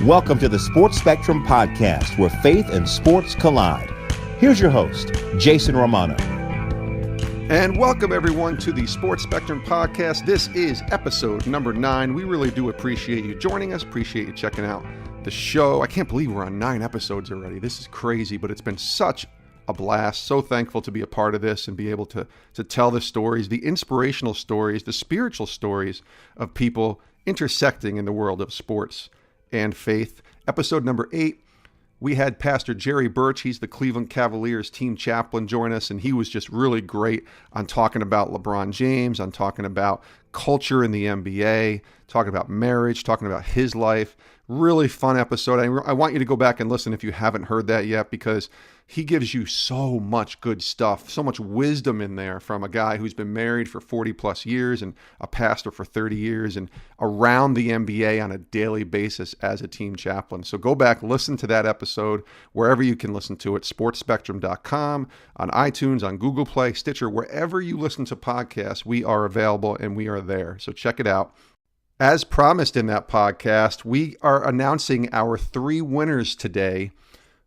Welcome to the Sports Spectrum Podcast, where faith and sports collide. Here's your host, Jason Romano. And welcome, everyone, to the Sports Spectrum Podcast. This is episode number 9. We really do appreciate you joining us, appreciate you checking out the show. I can't believe we're on 9 episodes already. This is crazy, but it's been such a blast. So thankful to be a part of this and be able to tell the stories, the inspirational stories, the spiritual stories of people intersecting in the world of sports and faith. Episode number 8, we had Pastor Jerry Birch. He's the Cleveland Cavaliers team chaplain, join us, and he was just really great on talking about LeBron James, on talking about culture in the NBA, talking about marriage, talking about his life. Really fun episode. I want you to go back and listen if you haven't heard that yet, because he gives you so much good stuff, so much wisdom in there from a guy who's been married for 40 plus years and a pastor for 30 years and around the NBA on a daily basis as a team chaplain. So go back, listen to that episode wherever you can listen to it, sportspectrum.com, on iTunes, on Google Play, Stitcher, wherever you listen to podcasts, we are available and we are there. So check it out. As promised in that podcast, we are announcing our 3 winners today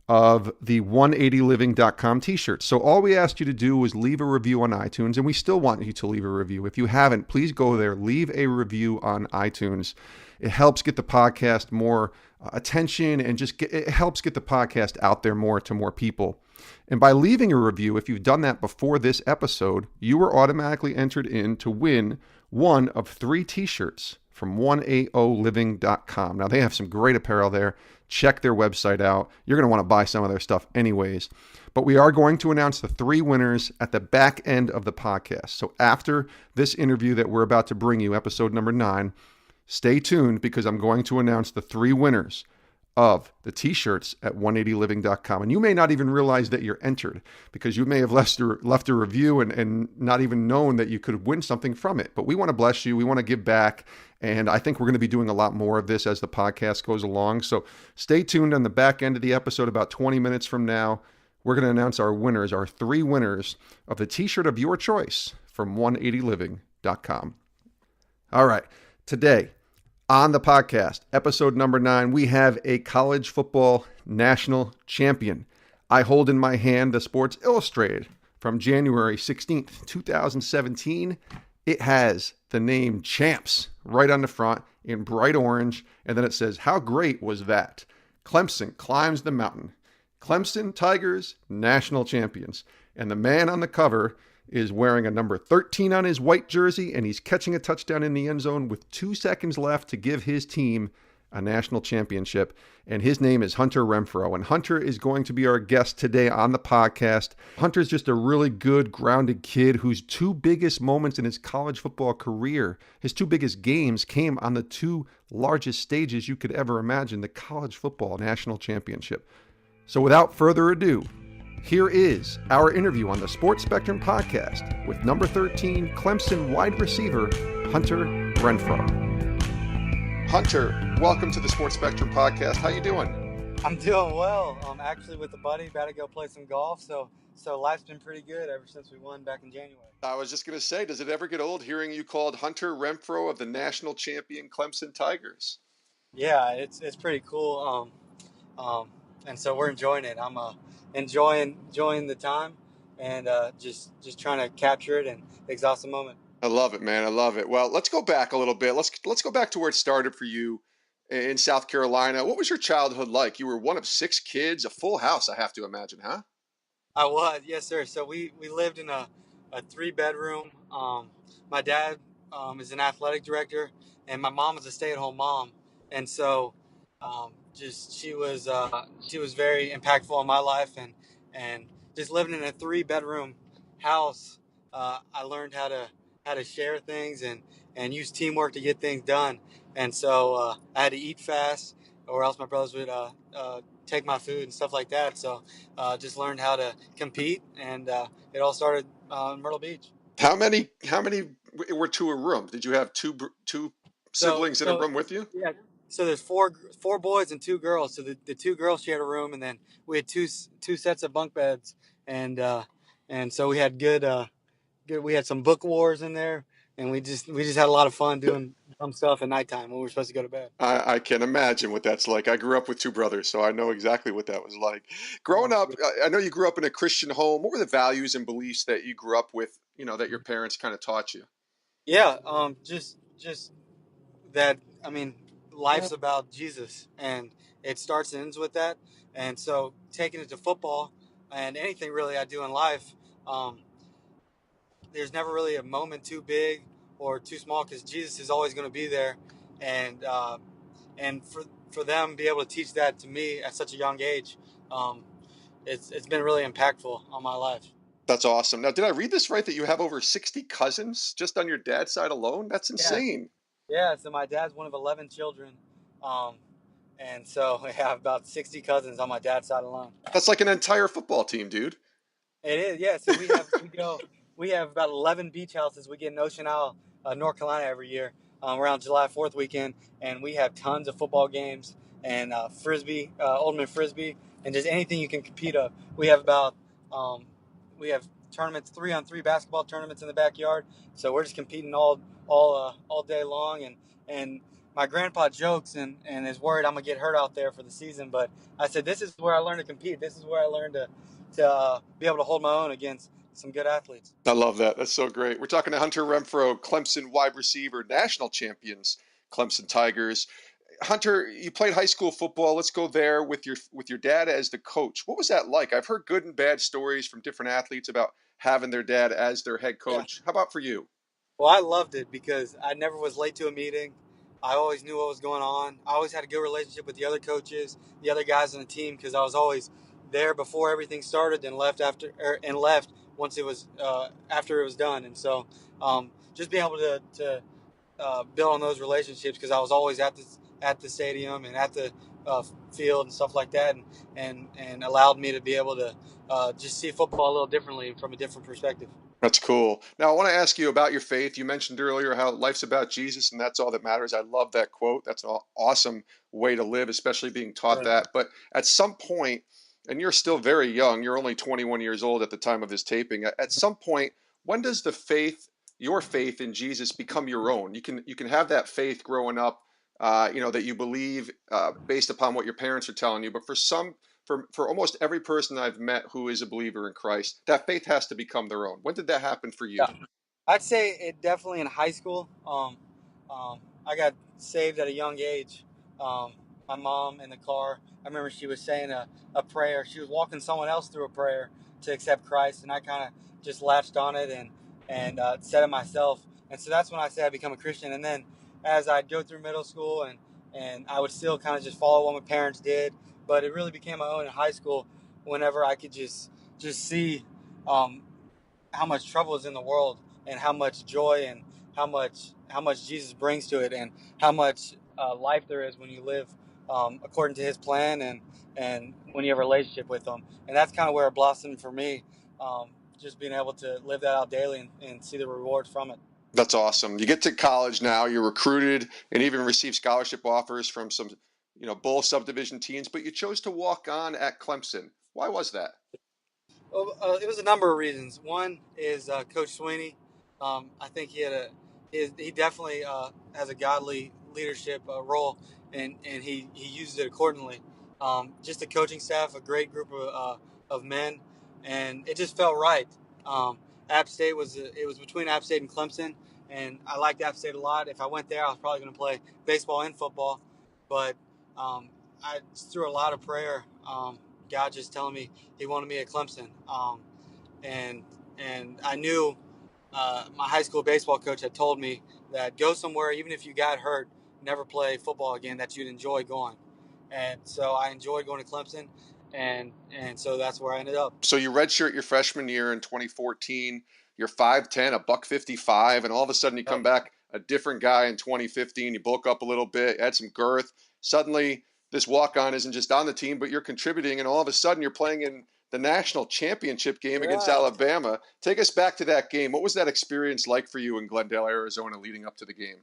of the 180living.com t-shirts. So all we asked you to do was leave a review on iTunes, and we still want you to leave a review. If you haven't, please go there, leave a review on iTunes. It helps get the podcast more attention, and it helps get the podcast out there more to more people. And by leaving a review, if you've done that before this episode, you were automatically entered in to win one of 3 t-shirts from 180living.com. Now, they have some great apparel there. Check their website out. You're going to want to buy some of their stuff anyways. But we are going to announce the 3 winners at the back end of the podcast. So after this interview that we're about to bring you, episode number 9, stay tuned, because I'm going to announce the 3 winners of the t-shirts at 180living.com. And you may not even realize that you're entered, because you may have left a review and not even known that you could win something from it. But we want to bless you. We want to give back. And I think we're going to be doing a lot more of this as the podcast goes along. So stay tuned on the back end of the episode. About 20 minutes from now, we're going to announce our winners, our 3 winners of the t-shirt of your choice from 180living.com. All right. Today, on the podcast, episode number 9, we have a college football national champion. I hold in my hand the Sports Illustrated from January 16th, 2017. It has the name Champs right on the front in bright orange, and then it says, "How great was that? Clemson climbs the mountain. Clemson Tigers, national champions." And the man on the cover is wearing a number 13 on his white jersey, and he's catching a touchdown in the end zone with 2 seconds left to give his team a national championship. And his name is Hunter Renfrow. And Hunter is going to be our guest today on the podcast. Hunter's just a really good, grounded kid whose 2 biggest moments in his college football career, his 2 biggest games, came on the 2 largest stages you could ever imagine, the college football national championship. So without further ado, here is our interview on the Sports Spectrum Podcast with number 13 Clemson wide receiver, Hunter Renfrow. Hunter, welcome to the Sports Spectrum Podcast. How you doing? I'm doing well. I'm actually with a buddy, about to go play some golf. So life's been pretty good ever since we won back in January. I was just going to say, does it ever get old hearing you called Hunter Renfrow of the national champion Clemson Tigers? Yeah, it's pretty cool. And so we're enjoying it. I'm enjoying the time, and just trying to capture it and exhaust the moment. I love it, man. I love it. Well, let's go back a little bit. Let's go back to where it started for you in South Carolina. What was your childhood like? You were one of 6 kids, a full house, I have to imagine, huh? I was, yes, sir. So we lived in a 3-bedroom. My dad is an athletic director, and my mom was a stay-at-home mom, and so she was very impactful on my life, and just living in a 3-bedroom house, I learned how to share things and use teamwork to get things done. And so I had to eat fast, or else my brothers would take my food and stuff like that. So just learned how to compete, and it all started in Myrtle Beach. How many were to a room? Did you have two siblings in a room with you? Yeah. So there's four boys and 2 girls. So the 2 girls shared a room, and then we had two sets of bunk beds, and so we had good. We had some book wars in there. and we just had a lot of fun doing dumb stuff at nighttime when we were supposed to go to bed. I can imagine what that's like. I grew up with two brothers, so I know exactly what that was like. Growing up, I know you grew up in a Christian home. What were the values and beliefs that you grew up with, that your parents kind of taught you? Yeah, just that. I mean, life's about Jesus, and it starts and ends with that. And so, taking it to football and anything really I do in life, um, there's never really a moment too big or too small because Jesus is always going to be there, and for them to be able to teach that to me at such a young age, um, it's been really impactful on my life. That's awesome. Now, did I read this right that you have over 60 cousins just on your dad's side alone? That's Yeah, insane. yeah. So my dad's one of 11 children, um, and so we have about 60 cousins on my dad's side alone. That's like an entire football team, dude. It is, yeah. So we have about 11 beach houses. We get in Ocean Isle, North Carolina every year around July 4th weekend, and we have tons of football games and frisbee, ultimate frisbee, and just anything you can compete of. Um, we have tournaments, 3-on-3 basketball tournaments in the backyard. So we're just competing all day long, and my grandpa jokes and is worried I'm gonna get hurt out there for the season, but I said this is where I learned to compete. This is where I learned to be able to hold my own against some good athletes. I love that. That's so great. We're talking to Hunter Renfrow, Clemson wide receiver, national champions, Clemson Tigers. Hunter, you played high school football. Let's go there with your dad as the coach. What was that like? I've heard good and bad stories from different athletes about having their dad as their head Yeah. coach. How about for you? Well, I loved it because I never was late to a meeting. I always knew what was going on. I always had a good relationship with the other coaches, the other guys on the team, because I was always there before everything started, and left and left once it was after it was done. And so, just being able to build on those relationships because I was always at the stadium and at the field and stuff like that, and allowed me to be able to just see football a little differently from a different perspective. That's cool. Now, I want to ask you about your faith. You mentioned earlier how life's about Jesus and that's all that matters. I love that quote. That's an awesome way to live, especially being taught Right. that. But at some point, and you're still very young, you're only 21 years old at the time of this taping. At some point, when does your faith in Jesus become your own? You can have that faith growing up, that you believe based upon what your parents are telling you. But for almost every person I've met who is a believer in Christ, that faith has to become their own. When did that happen for you? Yeah. I'd say it definitely in high school. I got saved at a young age. Um, my mom in the car, I remember she was saying a prayer. She was walking someone else through a prayer to accept Christ, and I kind of just latched on it and said it myself. And so that's when I said I become a Christian. And then as I'd go through middle school and I would still kind of just follow what my parents did, but it really became my own in high school whenever I could just see. Um, how much trouble is in the world and how much joy and how much Jesus brings to it and how much life there is when you live according to His plan and when you have a relationship with Him. And that's kind of where it blossomed for me. Just being able to live that out daily and see the rewards from it. That's awesome. You get to college now, you're recruited and even receive scholarship offers from some, bull subdivision teams, but you chose to walk on at Clemson. Why was that? Well, it was a number of reasons. One is Coach Sweeney. I think he definitely has a godly leadership role, and he used it accordingly. Just the coaching staff, a great group of men, and it just felt right. App State it was between App State and Clemson, and I liked App State a lot. If I went there, I was probably going to play baseball and football, but um, through a lot of prayer. God just telling me He wanted me at Clemson, and I knew my high school baseball coach had told me that go somewhere, even if you got hurt, never play football again, that you'd enjoy going, and so I enjoyed going to Clemson, and so that's where I ended up. So you redshirt your freshman year in 2014. You're 5'10", a buck 55, and all of a sudden you come Yep. back a different guy in 2015. You bulk up a little bit, add some girth. Suddenly, this walk-on isn't just on the team, but you're contributing, and all of a sudden you're playing in the national championship game against Yeah. Alabama. Take us back to that game. What was that experience like for you in Glendale, Arizona, leading up to the game?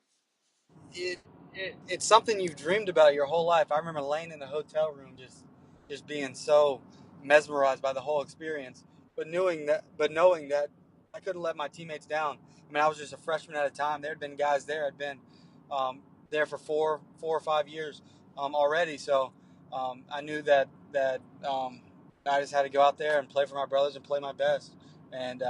It's something you've dreamed about your whole life. I remember laying in the hotel room, just being so mesmerized by the whole experience, but knowing that I couldn't let my teammates down. I mean, I was just a freshman at a time. There had been guys there had been there for four or 5 years already. So I knew that I just had to go out there and play for my brothers and play my best, and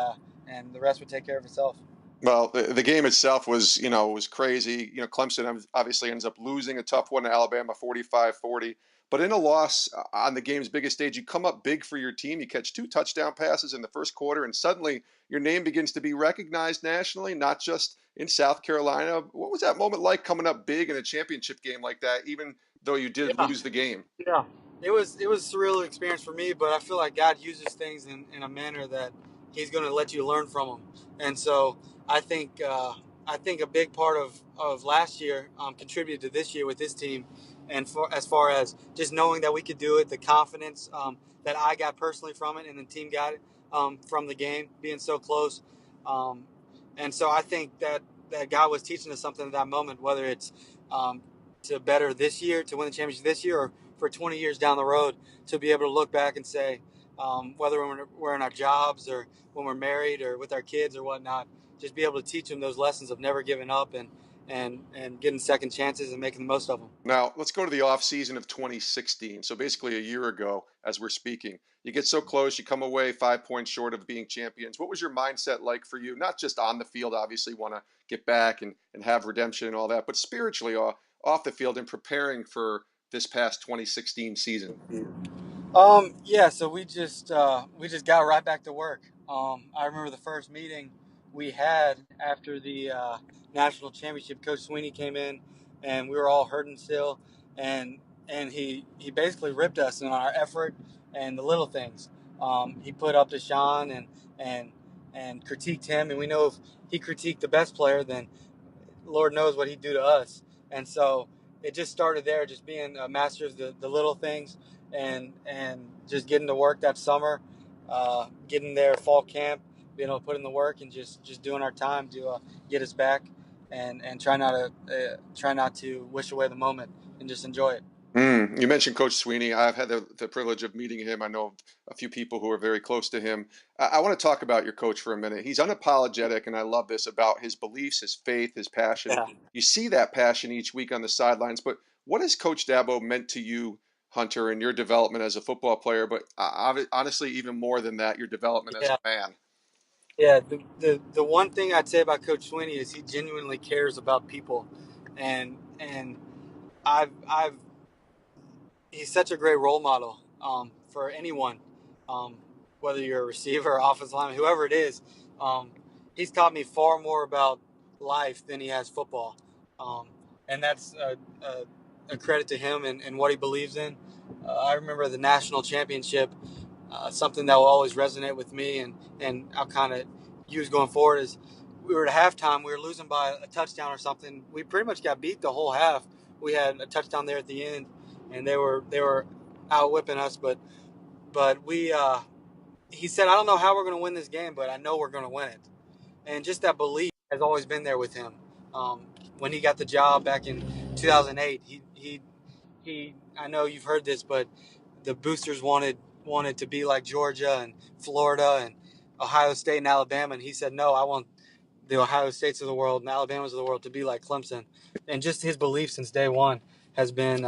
and the rest would take care of itself. Well, the game itself was, was crazy. Clemson obviously ends up losing a tough one to Alabama, 45-40. But in a loss on the game's biggest stage, you come up big for your team. You catch 2 touchdown passes in the first quarter, and suddenly your name begins to be recognized nationally, not just in South Carolina. What was that moment like, coming up big in a championship game like that, even though you did Yeah. lose the game? Yeah, it was a surreal experience for me, but I feel like God uses things in a manner that He's going to let you learn from them, and so I think I think a big part of last year contributed to this year with this team, and as far as just knowing that we could do it, the confidence that I got personally from it, and the team got it from the game being so close, um, and so I think that God was teaching us something at that moment, whether it's um, to better this year, to win the championship this year, or for 20 years down the road, to be able to look back and say, whether we're in our jobs or when we're married or with our kids or whatnot, just be able to teach them those lessons of never giving up and getting second chances and making the most of them. Now, let's go to the off season of 2016. So basically a year ago, as we're speaking. You get so close, you come away 5 points short of being champions. What was your mindset like for you? Not just on the field, obviously, want to get back and have redemption and all that, but spiritually off the field and preparing for this past 2016 season. Yeah, so we just got right back to work. I remember the first meeting we had after the national championship. Coach Sweeney came in, and we were all hurting still, and he basically ripped us on our effort and the little things. He put up to Sean and and critiqued him, and we know if he critiqued the best player, then Lord knows what he'd do to us. And so it just started there, just being a master of the little things, and just getting to work that summer, getting there fall camp, being able to put in the work, and just doing our time to get us back, and try not to wish away the moment and just enjoy it. You mentioned Coach Sweeney. I've had the privilege of meeting him. I know a few people who are very close to him. I want to talk about your coach for a minute. He's unapologetic, and I love this about his beliefs, his faith, his passion. Yeah. You see that passion each week on the sidelines. But what has Coach Dabo meant to you, Hunter, in your development as a football player? But honestly, even more than that, your development as Yeah. a man. Yeah, the one thing I'd say about Coach Sweeney is he genuinely cares about people, and I've he's such a great role model for anyone, um, whether you're a receiver, offensive lineman, whoever it is. Um, he's taught me far more about life than he has football, um, and that's a credit to him and what he believes in. I remember the national championship. Something that will always resonate with me, and I'll kind of use going forward is we were at halftime. We were losing by a touchdown or something. We pretty much got beat the whole half. We had a touchdown there at the end, and they were out whipping us. But we he said, I don't know how we're going to win this game, but I know we're going to win it. And just that belief has always been there with him. When he got the job back in 2008, he I know you've heard this, but the boosters wanted to be like Georgia and Florida and Ohio State and Alabama, and he said, no, I want the Ohio States of the world and Alabamas of the world to be like Clemson. And just his belief since day one has been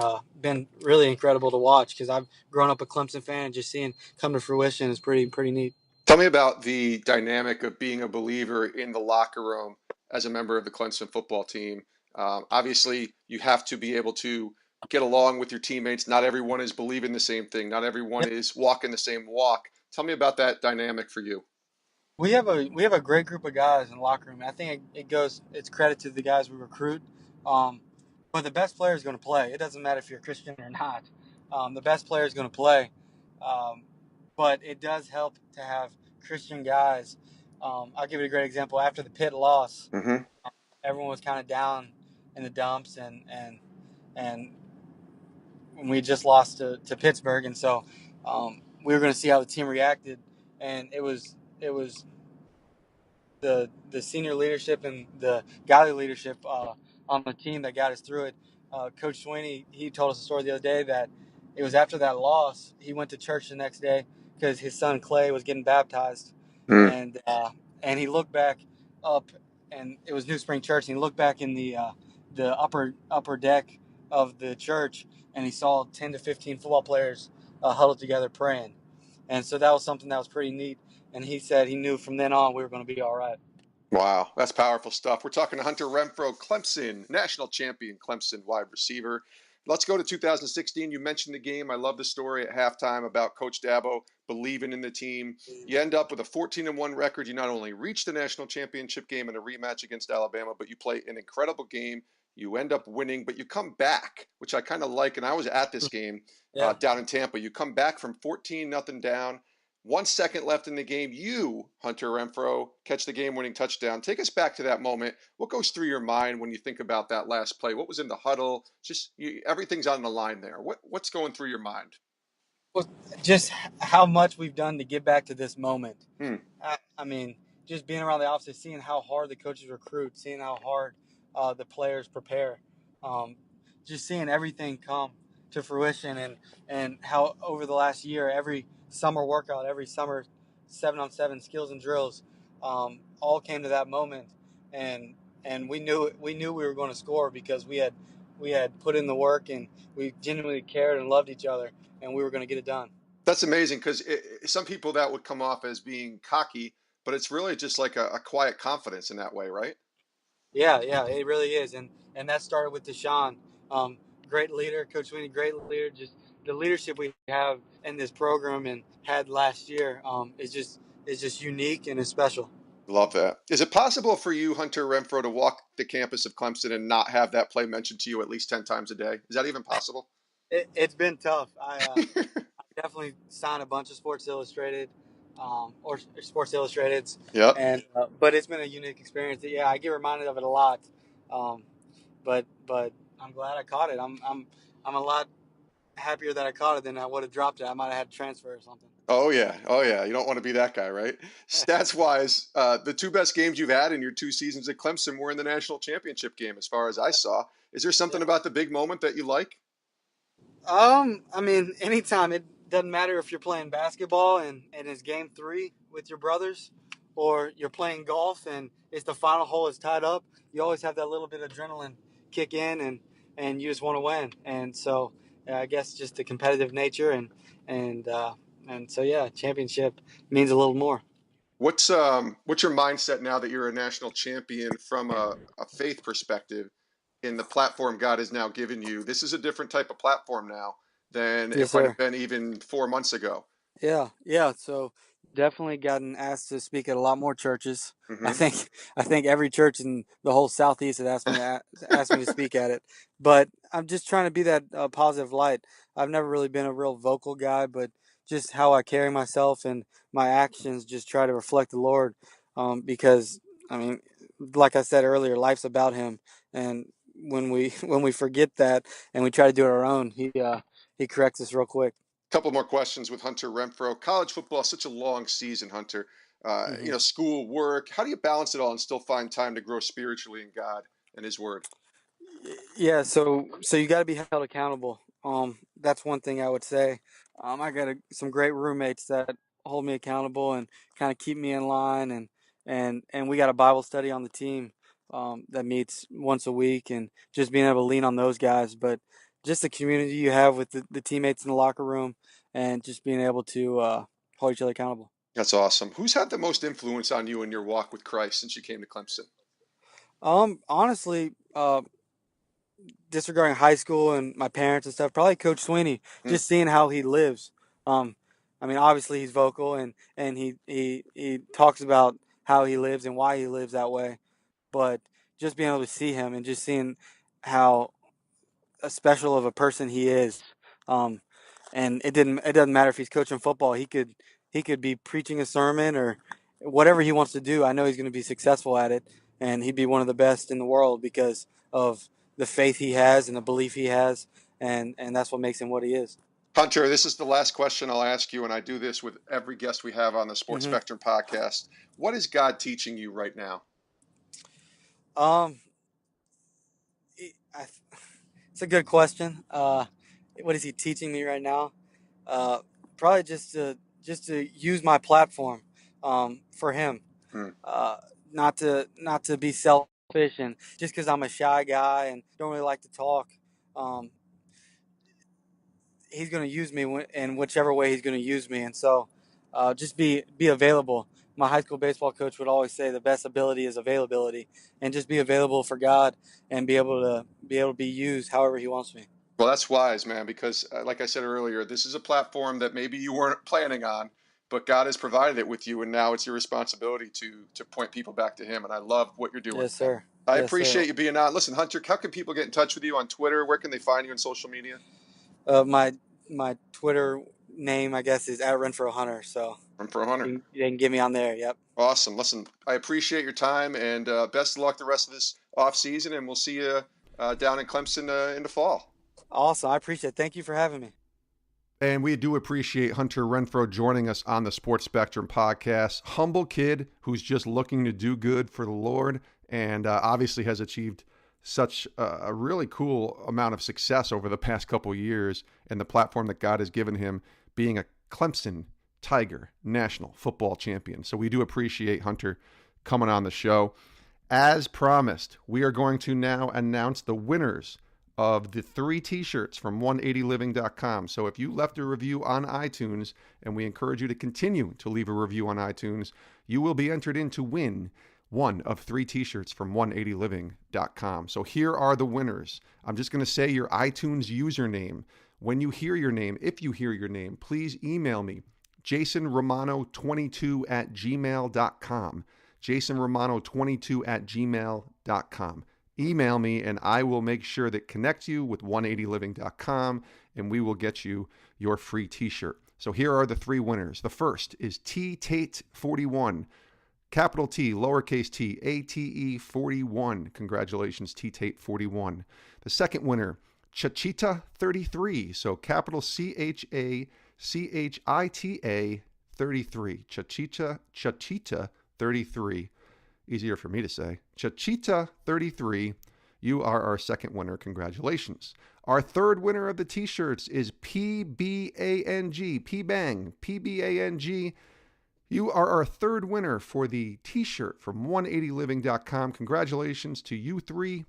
really incredible to watch, because I've grown up a Clemson fan, and just seeing come to fruition is pretty neat. Tell me about the dynamic of being a believer in the locker room as a member of the Clemson football team. Obviously, you have to be able to get along with your teammates. Not everyone is believing the same thing. Not everyone is walking the same walk. Tell me about that dynamic for you. We have a great group of guys in the locker room. I think it's credit to the guys we recruit. Um, but the best player is going to play. It doesn't matter if you're a Christian or not. The best player is going to play. Um, but it does help to have Christian guys. I'll give you a great example. After the Pitt loss, Mm-hmm. everyone was kind of down in the dumps, and we just lost to Pittsburgh, and so we were going to see how the team reacted, and it was the senior leadership and the godly leadership on the team that got us through it. Coach Sweeney, he told us a story the other day that it was after that loss, he went to church the next day because his son Clay was getting baptized, Mm. and and he looked back up, and it was New Spring Church, and he looked back in the upper deck of the church, and he saw 10 to 15 football players huddled together praying, and so that was something that was pretty neat. And he said he knew from then on we were going to be all right. Wow, that's powerful stuff. We're talking to Hunter Renfrow, Clemson, national champion, Clemson wide receiver. Let's go to 2016. You mentioned the game. I love the story at halftime about Coach Dabo believing in the team. You end up with a 14-1 record. You not only reach the national championship game in a rematch against Alabama, but you play an incredible game. You end up winning, but you come back, which I kind of like. And I was at this game Yeah. down in Tampa. You come back from 14-0 down. 1 second left in the game. You, Hunter Renfrow, catch the game-winning touchdown. Take us back to that moment. What goes through your mind when you think about that last play? What was in the huddle? Just everything's on the line there. What's going through your mind? Well, just how much we've done to get back to this moment. Hmm. I mean, just being around the office, seeing how hard the coaches recruit, seeing how hard the players prepare, just seeing everything come to fruition, and how over the last year, every summer workout, every summer 7-on-7 skills and drills, all came to that moment, and we knew we were going to score because we had put in the work, and we genuinely cared and loved each other, and we were going to get it done. That's amazing because some people that would come off as being cocky, but it's really just like a quiet confidence in that way, right? Yeah, it really is, and that started with Deshaun. Great leader, Coach Sweeney, great leader. Just the leadership we have in this program and had last year is just unique and is special. Love that. Is it possible for you, Hunter Renfrow, to walk the campus of Clemson and not have that play mentioned to you at least 10 times a day? Is that even possible? It's been tough. I definitely signed a bunch of Sports Illustrated, or Sports Illustrateds, Yep. and but it's been a unique experience. Yeah, I get reminded of it a lot, um, but I'm glad I caught it. I'm a lot happier that I caught it than I would have dropped it. I might have had to transfer or something. Oh yeah, oh yeah. You don't want to be that guy, right? Stats wise, the two best games you've had in your 2 seasons at Clemson were in the national championship game, as far as I saw. Is there something Yeah. about the big moment that you like? I mean, anytime. It doesn't matter if you're playing basketball and it's game 3 with your brothers, or you're playing golf and it's the final hole is tied up. You always have that little bit of adrenaline kick in, and you just want to win. And so I guess just the competitive nature, and and so yeah, championship means a little more. What's your mindset now that you're a national champion from a faith perspective in the platform God has now given you? This is a different type of platform now than it Yes, might have sir. been even 4 months ago. Yeah. So definitely gotten asked to speak at a lot more churches. I Hmm. think I think every church in the whole southeast has asked me to speak at it. But I'm just trying to be that positive light. I've never really been a real vocal guy, but just how I carry myself and my actions just try to reflect the Lord. Because I mean, like I said earlier, life's about Him, and when we when we forget that and we try to do it our own, He corrects us real quick. Couple more questions with Hunter Renfrow. College football is such a long season, Hunter. Mm-hmm. School, work. How do you balance it all and still find time to grow spiritually in God and His Word? Yeah, so you got to be held accountable. That's one thing I would say. I got some great roommates that hold me accountable and kind of keep me in line, and we got a Bible study on the team that meets once a week, and just being able to lean on those guys. But just the community you have with the teammates in the locker room, and just being able to hold each other accountable. That's awesome. Who's had the most influence on you in your walk with Christ since you came to Clemson? Honestly, disregarding high school and my parents and stuff, probably Coach Sweeney. Hmm. Just seeing how he lives. Um, I mean, obviously he's vocal, and he talks about how he lives and why he lives that way. But just being able to see him and just seeing how a special of a person he is. Um, and it doesn't matter if he's coaching football. He could be preaching a sermon or whatever he wants to do. I know he's going to be successful at it, and he'd be one of the best in the world because of the faith he has and the belief he has, and that's what makes him what he is. Hunter, this is the last question I'll ask you, and I do this with every guest we have on the Sports Hmm. Spectrum podcast. What is God teaching you right now? Um, I, it's a good question. What is he teaching me right now? Uh, Probably just to use my platform for him. not to be selfish, and just because I'm a shy guy and don't really like to talk, he's going to use me in whichever way he's going to use me. And so just be available. My high school baseball coach would always say the best ability is availability, and just be available for God and be able to be used however he wants me. Well, that's wise, man, because like I said earlier, this is a platform that maybe you weren't planning on, but God has provided it with you, and now it's your responsibility to point people back to him. And I love what you're doing. Yes, sir. I appreciate you being on. Listen, Hunter, how can people get in touch with you on Twitter? Where can they find you on social media? My Twitter name, I guess, is @Renfrow Hunter. So Renfrow Hunter. You can get me on there. Yep. Awesome. Listen, I appreciate your time, and best of luck the rest of this off season, and we'll see you down in Clemson in the fall. Awesome. I appreciate it. Thank you for having me. And we do appreciate Hunter Renfrow joining us on the Sports Spectrum podcast. Humble kid who's just looking to do good for the Lord, and obviously has achieved such a really cool amount of success over the past couple of years, and the platform that God has given him, being a Clemson Tiger national football champion. So we do appreciate Hunter coming on the show. As promised, we are going to now announce the winners of the 3 t-shirts from 180living.com. So if you left a review on iTunes, and we encourage you to continue to leave a review on iTunes, you will be entered in to win one of 3 t-shirts from 180living.com. So here are the winners. I'm just going to say your iTunes username. When you hear your name, if you hear your name, please email me, jasonromano22@gmail.com. jasonromano22@gmail.com. Email me, and I will make sure that connect you with 180living.com, and we will get you your free t-shirt. So here are the 3 winners. The first is T-Tate41, capital T, lowercase t, ATE 41. Congratulations, T-Tate41. The second winner, Chachita33, so capital CHACHITA 33. Chachita 33. Easier for me to say. Chachita 33. You are our second winner. Congratulations. Our third winner of the t-shirts is PBANG. PBANG. You are our third winner for the t-shirt from 180living.com. Congratulations to you 3.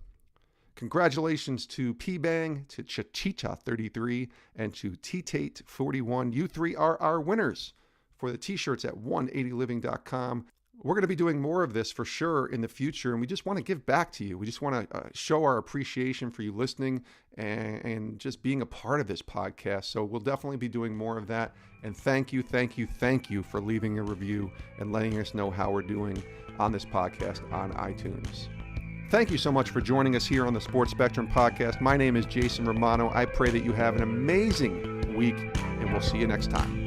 Congratulations to P-Bang, to Chachita 33, and to T-Tate 41. You 3 are our winners for the t-shirts at 180living.com. We're going to be doing more of this for sure in the future, and we just want to give back to you. We just want to show our appreciation for you listening and just being a part of this podcast. So we'll definitely be doing more of that. And thank you for leaving a review and letting us know how we're doing on this podcast on iTunes. Thank you so much for joining us here on the Sports Spectrum podcast. My name is Jason Romano. I pray that you have an amazing week, and we'll see you next time.